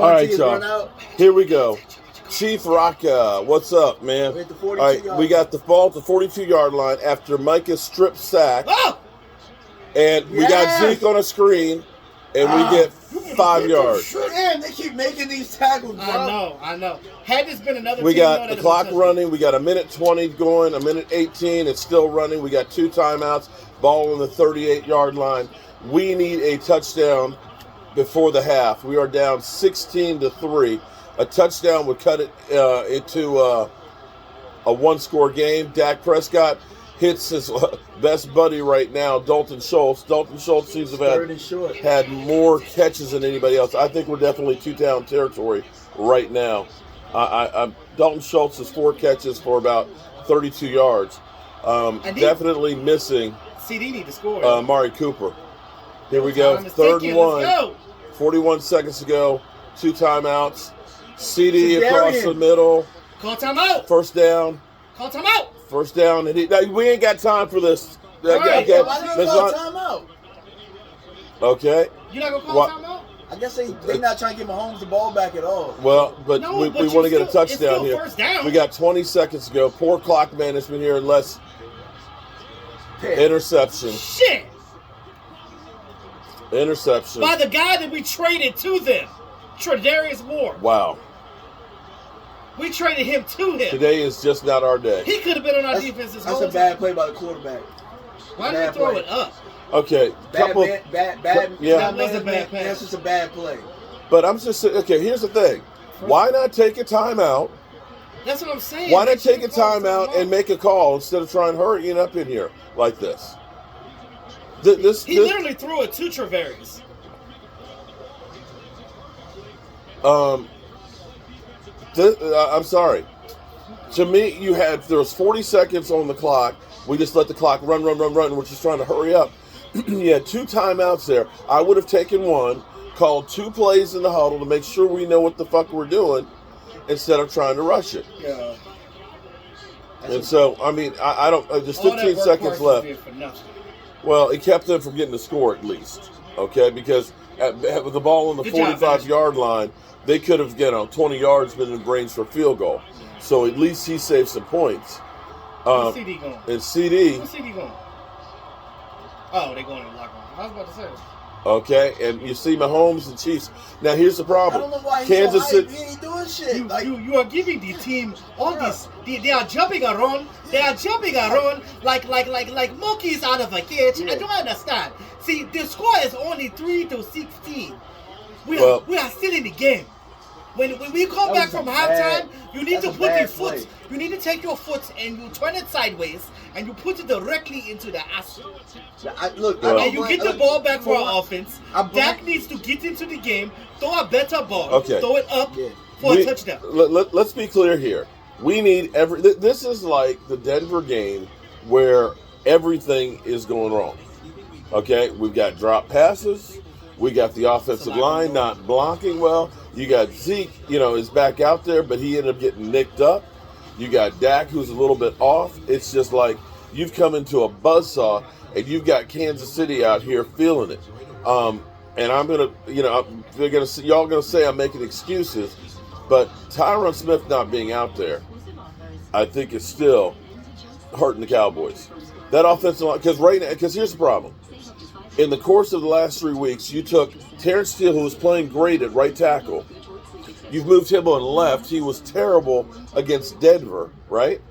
All right, y'all. Here we go. Chief Rocka, what's up, man? All right, we got the ball at the 42-yard line after Micah strip sack. Oh! And we got Zeke on a screen, and we get 5 yards. Damn, they keep making these tackles, bro. I know. Had this been another we team, got the clock running. We got a minute 20 going, a minute 18. It's still running. We got 2 timeouts. Ball on the 38-yard line. We need a touchdown before the half. We are down 16-3. A touchdown would cut it into a one-score game. Dak Prescott hits his best buddy right now, Dalton Schultz. Dalton Schultz seems to have had more catches than anybody else. I think we're definitely 2-down territory right now. Dalton Schultz has 4 catches for about 32 yards. Definitely missing. CD need to score. Amari Cooper. Here we go. 3rd and 1. 41 seconds to go. 2 timeouts. CD across the middle. Call timeout. First down. Call timeout. First down. And we ain't got time for this. Why didn't you call timeout? Okay. You're not going to call timeout? I guess they're not trying to give Mahomes the ball back at all. Well, but we want to get a touchdown here. First down. We got 20 seconds to go. Poor clock management here unless interception. Shit. Interception. By the guy that we traded to them, Tre'Davious Moore. Wow. We traded him to him. Today is just not our day. He could have been on our defense this whole time. That's a bad play by the quarterback. Why did he throw it up? Okay. Bad. Yeah. That was a bad pass. That's just a bad play. But I'm just saying, okay, here's the thing. Why not take a timeout? That's what I'm saying. Why not take a timeout and make a call instead of trying hurrying up in here like this? He literally threw it to Tre'Davious. I'm sorry. To me, there was 40 seconds on the clock. We just let the clock run. We're just trying to hurry up. You had 2 timeouts there. I would have taken one, called 2 plays in the huddle to make sure we know what the fuck we're doing instead of trying to rush it. Yeah. And so, I mean, I don't. There's 15 seconds left. Well, it kept them from getting the score at least. Okay, because with the ball on the 45-yard line, they could have, 20 yards been in range for a field goal. So at least he saved some points. Where's CD going? And CD. Where's CD going? Oh, they going in the locker room. I was about to say. Okay, and you see Mahomes and Chiefs. Now here's the problem. I don't know why Kansas City. He ain't doing shit. You are giving the team all this. They are jumping around. They are jumping around like monkeys out of a cage. I don't understand. See, the score is only 3-16. We are still in the game. When we come back from halftime, you need to put your foot. You need to take your foot and you turn it sideways and you put it directly into the ass. And you get the ball back for our offense. Dak needs to get into the game, throw a better ball, throw it up for a touchdown. Let's be clear here. We need this is like the Denver game where everything is going wrong. Okay, we've got drop passes. We got the offensive line not blocking well. You got Zeke, is back out there, but he ended up getting nicked up. You got Dak, who's a little bit off. It's just like you've come into a buzzsaw, and you've got Kansas City out here feeling it. And I'm gonna, y'all gonna say I'm making excuses, but Tyron Smith not being out there, I think is still hurting the Cowboys. That offensive line, because here's the problem. In the course of the last 3 weeks, you took Terrence Steele, who was playing great at right tackle. You've moved him on left. He was terrible against Denver, right?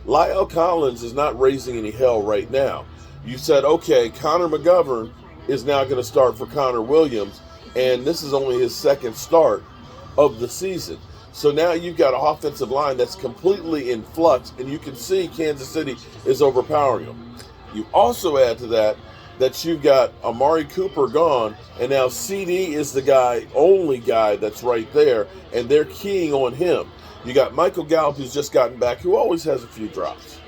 Lyle Collins is not raising any hell right now. You said, okay, Connor McGovern is now going to start for Connor Williams, and this is only his 2nd start of the season. So now you've got an offensive line that's completely in flux, and you can see Kansas City is overpowering them. You also add to that you've got Amari Cooper gone, and now CD is the only guy that's right there, and they're keying on him. You got Michael Gallup, who's just gotten back, who always has a few drops.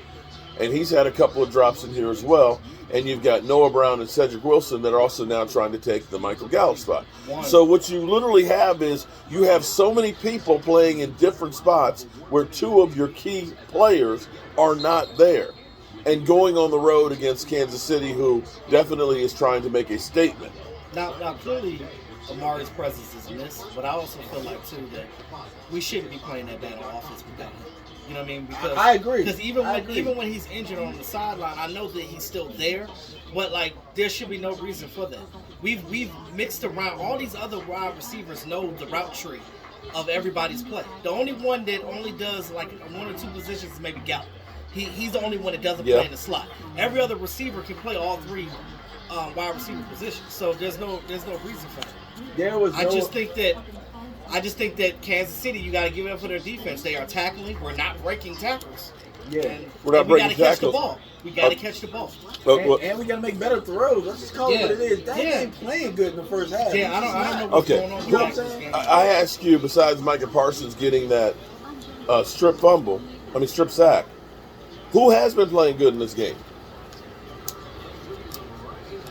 And he's had a couple of drops in here as well. And you've got Noah Brown and Cedric Wilson that are also now trying to take the Michael Gallup spot. So what you literally have is you have so many people playing in different spots where 2 of your key players are not there. And going on the road against Kansas City, who definitely is trying to make a statement. Now clearly, Amari's presence is missed, but I also feel like too that we shouldn't be playing that bad on offense without him. You know what I mean? Because I agree. Because even when he's injured on the sideline, I know that he's still there, but like there should be no reason for that. We've mixed around. All these other wide receivers know the route tree of everybody's play. The only one that only does like one or two positions is maybe Gallup. He's the only one that doesn't play in the slot. Every other receiver can play all three wide receiver positions. So there's no reason for that. I just think that Kansas City, you got to give it up for their defense. They are tackling. We're not breaking tackles. Yeah, we're not breaking tackles. Catch the ball. We got to catch the ball. And we got to make better throws. Let's just call it what it is. That ain't playing good in the first half. Yeah, I don't know what's going on. You know what I'm saying? I ask you, besides Micah Parsons getting that strip sack, who has been playing good in this game?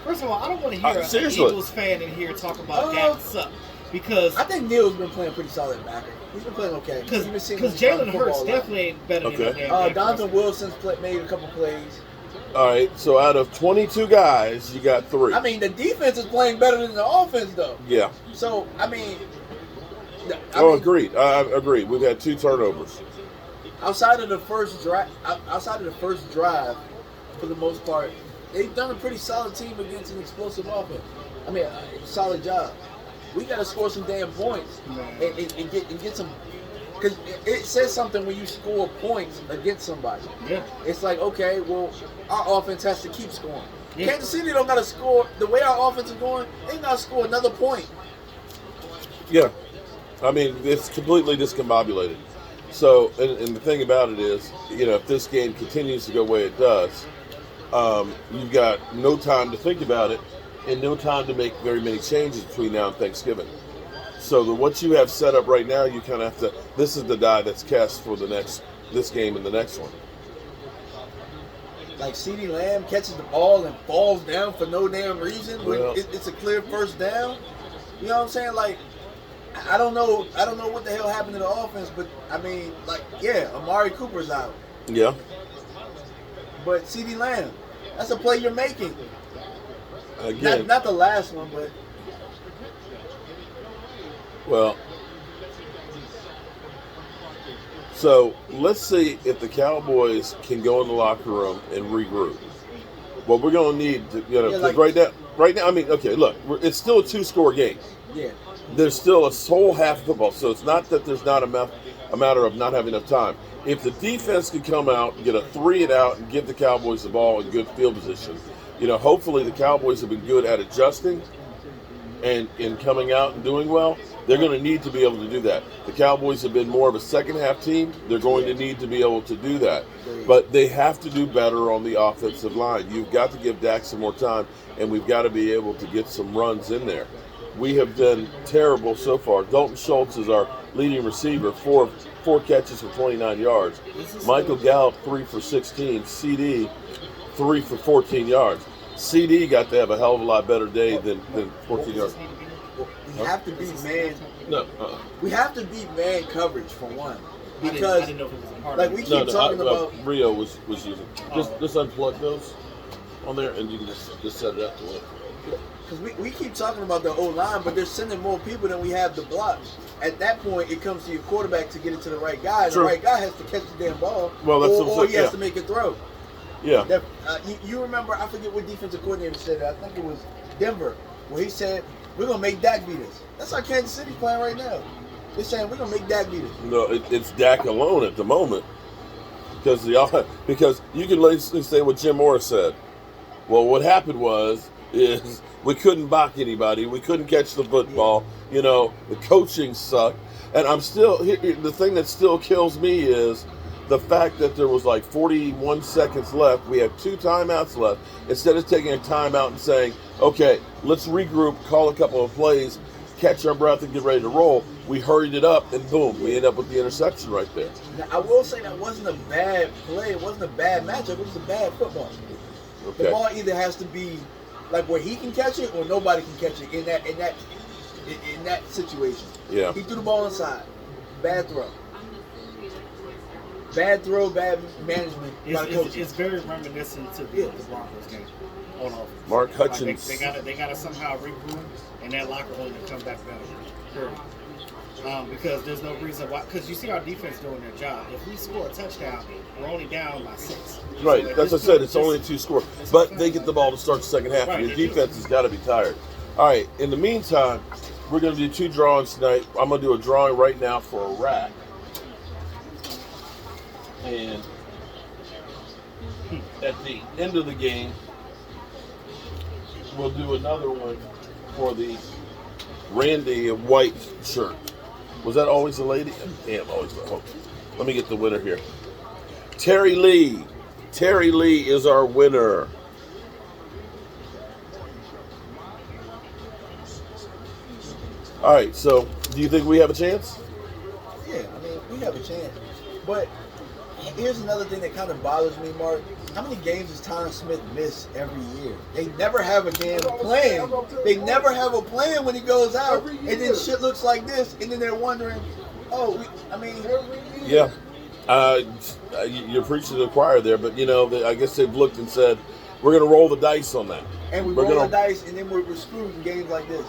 First of all, I don't want to hear an Eagles fan in here talk about Dak suck. Because I think Neal's been playing pretty solid backer. He's been playing okay. Because Jalen Hurts definitely ain't better than that. Donovan Wilson's made a couple plays. All right, so out of 22 guys, you got 3. I mean, the defense is playing better than the offense, though. Yeah. So, I mean... agreed. I agree. We've had 2 turnovers. Outside of the first drive, for the most part, they've done a pretty solid team against an explosive offense. I mean, solid job. We got to score some damn points and get some. Because it says something when you score points against somebody. Yeah. It's like, okay, well, our offense has to keep scoring. Yeah. Kansas City don't got to score. The way our offense is going, they got to score another point. Yeah. I mean, it's completely discombobulated. So, and the thing about it is, if this game continues to go the way it does, you've got no time to think about it and no time to make very many changes between now and Thanksgiving. So what you have set up right now, you kind of have to, this is the die that's cast for this game and the next one. Like CeeDee Lamb catches the ball and falls down for no damn reason when it's a clear first down. You know what I'm saying? Like, I don't know what the hell happened to the offense, but I mean, Amari Cooper's out. Yeah. But CeeDee Lamb, that's a play you're making. Again, not the last one, but so let's see if the Cowboys can go in the locker room and regroup. What we're going to need to, right now, I mean, okay, look, it's still a 2-score game. Yeah. There's still a whole half of football, so it's not that there's not a matter of not having enough time. If the defense can come out and get a 3-and-out and give the Cowboys the ball in good field position, hopefully the Cowboys have been good at adjusting and in coming out and doing well. They're going to need to be able to do that. The Cowboys have been more of a second-half team. They're going to need to be able to do that. But they have to do better on the offensive line. You've got to give Dak some more time, and we've got to be able to get some runs in there. We have been terrible so far. Dalton Schultz is our leading receiver, four catches for 29 yards. Michael Gallup, 3 for 16. CD, 3 for 14 yards. CD got to have a hell of a lot better day than 14 yards. We have to be man. No. We have to be man coverage for one, I because didn't know if it was a part like of it. we keep talking about. Rio was using. Just unplug those on there, and you can just set it up to it. Because we keep talking about the O-line, but they're sending more people than we have to block. At that point, it comes to your quarterback to get it to the right guy. And the right guy has to catch the damn ball, or he has to make a throw. Yeah. You remember, I forget what defensive coordinator said it. I think it was Denver, where he said, we're going to make Dak beat us. That's how Kansas City's playing right now. They're saying, we're going to make Dak beat us. No, it's Dak alone at the moment. Because you can basically say what Jim Morris said. Well, what happened is we couldn't block anybody. We couldn't catch the football. The coaching sucked. And the thing that still kills me is the fact that there was like 41 seconds left. We had 2 timeouts left. Instead of taking a timeout and saying, okay, let's regroup, call a couple of plays, catch our breath and get ready to roll, we hurried it up and boom, we end up with the interception right there. Now, I will say that wasn't a bad play. It wasn't a bad matchup. It was a bad football. Okay. The ball either has to be like where he can catch it or nobody can catch it in that situation. Yeah. He threw the ball inside. Bad throw. Bad throw, bad management. by the coaches. It's very reminiscent to the Broncos game on offense. Mark Like Hutchins. they gotta somehow regroup and that locker room to come back better. Period. Because there's no reason why. Because you see our defense doing their job. If we score a touchdown, we're only down by 6. Right, So that's what I said. It's only 2 scores. But they get the ball to start the second half. Right, and your they do. defense has got to be tired. All right, in the meantime, we're going to do 2 drawings tonight. I'm going to do a drawing right now for a rack. And at the end of the game, we'll do another one for the Randy white shirt. Was that always a lady? Damn, always a hope. Let me get the winner here. Terry Lee. Terry Lee is our winner. All right, so do you think we have a chance? Yeah, I mean, we have a chance. But here's another thing that kind of bothers me, Mark. How many games does Tyron Smith miss every year? They never have a game plan. They never have a plan when he goes out. And then shit looks like this. And then they're wondering, Yeah. You're preaching to the choir there, but, I guess they've looked and said, we're going to roll the dice on that. And we roll the dice, and then we're screwed in games like this.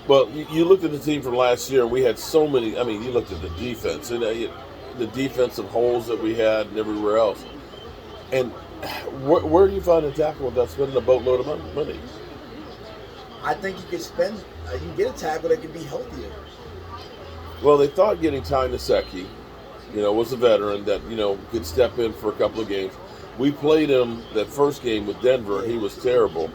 Well, you looked at the team from last year, and we had so many. You looked at the defense, and the defensive holes that we had and everywhere else. And where do you find a tackle without spending a boatload of money? I think you can get a tackle that can be healthier. Well, they thought getting Ty Nsekhe, was a veteran that, could step in for a couple of games. We played him that first game with Denver, and he was terrible.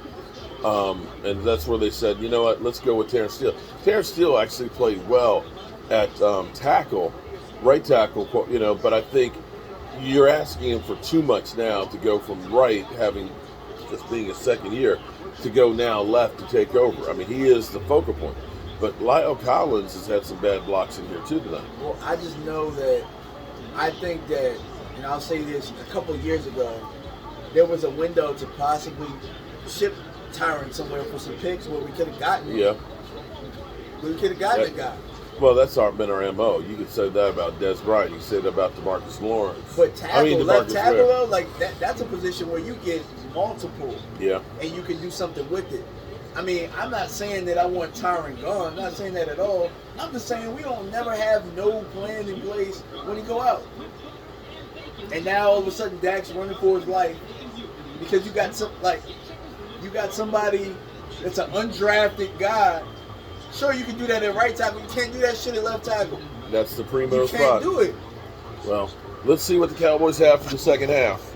And that's where they said, you know what, let's go with Terrence Steele. Terrence Steele actually played well at tackle, right tackle, but I think you're asking him for too much now to go from right, having just being a second year, to go now left to take over. He is the focal point. But Lyle Collins has had some bad blocks in here too tonight. Well, I just know that I think that, and I'll say this, a couple of years ago, there was a window to possibly ship Tyron somewhere for some picks where we could have gotten him. Yeah. We could have gotten the guy. Well, that's been our MO. You could say that about Des Bryant. You said about DeMarcus Lawrence. But left tackle, Ware. though, like that's a position where you get multiple. Yeah. And you can do something with it. I'm not saying that I want Tyron gone. I'm not saying that at all. I'm just saying we don't never have no plan in place when he go out. And now all of a sudden Dak's running for his life because you got somebody that's an undrafted guy. Sure, you can do that at right tackle. You can't do that shit at left tackle. That's the primo spot. You can't do it. Well, let's see what the Cowboys have for the second half.